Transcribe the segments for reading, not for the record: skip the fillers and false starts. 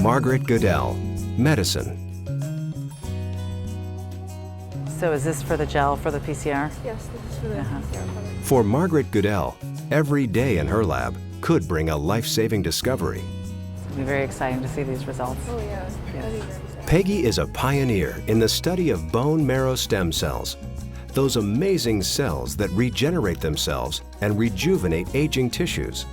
Margaret Goodell, medicine. So is this for the gel for the PCR? Yes, this is for the PCR product. For Margaret Goodell, every day in her lab could bring a life-saving discovery. It'll be very exciting to see these results. Oh yeah, Yes. that'd be very exciting. Peggy is a pioneer in the study of bone marrow stem cells, those amazing cells that regenerate themselves and rejuvenate aging tissues.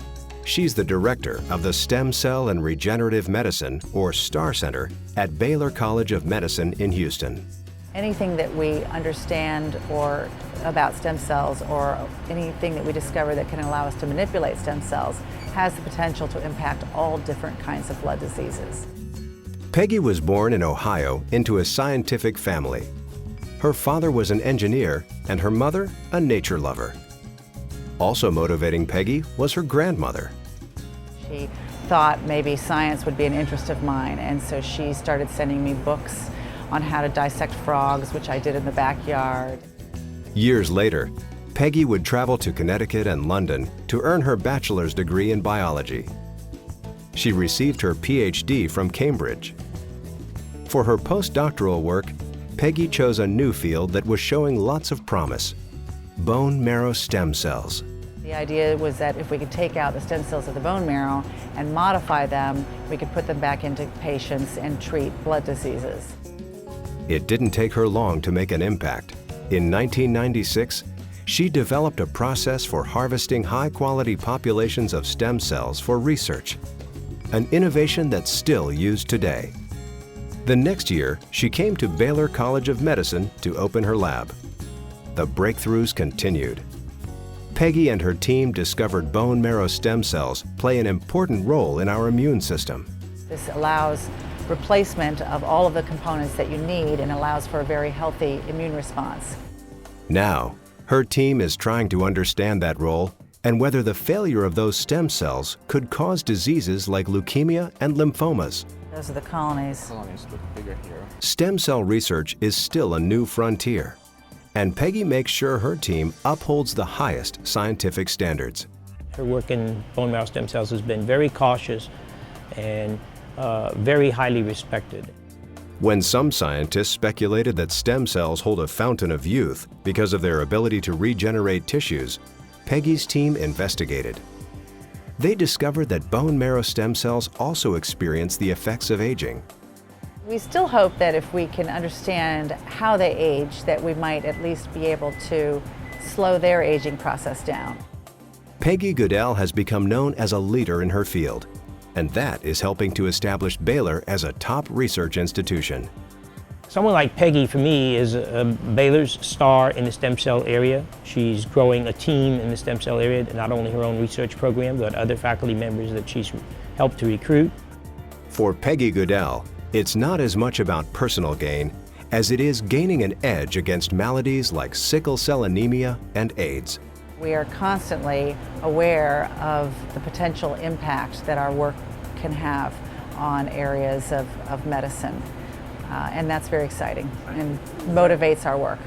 She's the director of the Stem Cell and Regenerative Medicine, or STAR Center, at Baylor College of Medicine in Houston. Anything that we understand or about stem cells, or anything that we discover that can allow us to manipulate stem cells, has the potential to impact all different kinds of blood diseases. Peggy was born in Ohio into a scientific family. Her father was an engineer and her mother a nature lover. Also motivating Peggy was her grandmother. She thought maybe science would be an interest of mine, and so she started sending me books on how to dissect frogs, which I did in the backyard. Years later, Peggy would travel to Connecticut and London to earn her bachelor's degree in biology. She received her Ph.D. from Cambridge. For her postdoctoral work, Peggy chose a new field that was showing lots of promise: bone marrow stem cells. The idea was that if we could take out the stem cells of the bone marrow and modify them, we could put them back into patients and treat blood diseases. It didn't take her long to make an impact. In 1996, she developed a process for harvesting high-quality populations of stem cells for research, an innovation that's still used today. The next year, she came to Baylor College of Medicine to open her lab. The breakthroughs continued. Peggy and her team discovered bone marrow stem cells play an important role in our immune system. This allows replacement of all of the components that you need and allows for a very healthy immune response. Now, her team is trying to understand that role and whether the failure of those stem cells could cause diseases like leukemia and lymphomas. Those are the colonies. Colonies look bigger here. Stem cell research is still a new frontier, and Peggy makes sure her team upholds the highest scientific standards. Her work in bone marrow stem cells has been very cautious and very highly respected. When some scientists speculated that stem cells hold a fountain of youth because of their ability to regenerate tissues, Peggy's team investigated. They discovered that bone marrow stem cells also experience the effects of aging. We still hope that if we can understand how they age, that we might at least be able to slow their aging process down. Peggy Goodell has become known as a leader in her field, and that is helping to establish Baylor as a top research institution. Someone like Peggy, for me, is Baylor's star in the stem cell area. She's growing a team in the stem cell area, not only her own research program, but other faculty members that she's helped to recruit. For Peggy Goodell, it's not as much about personal gain as it is gaining an edge against maladies like sickle cell anemia and AIDS. We are constantly aware of the potential impact that our work can have on areas of medicine. And that's very exciting and motivates our work.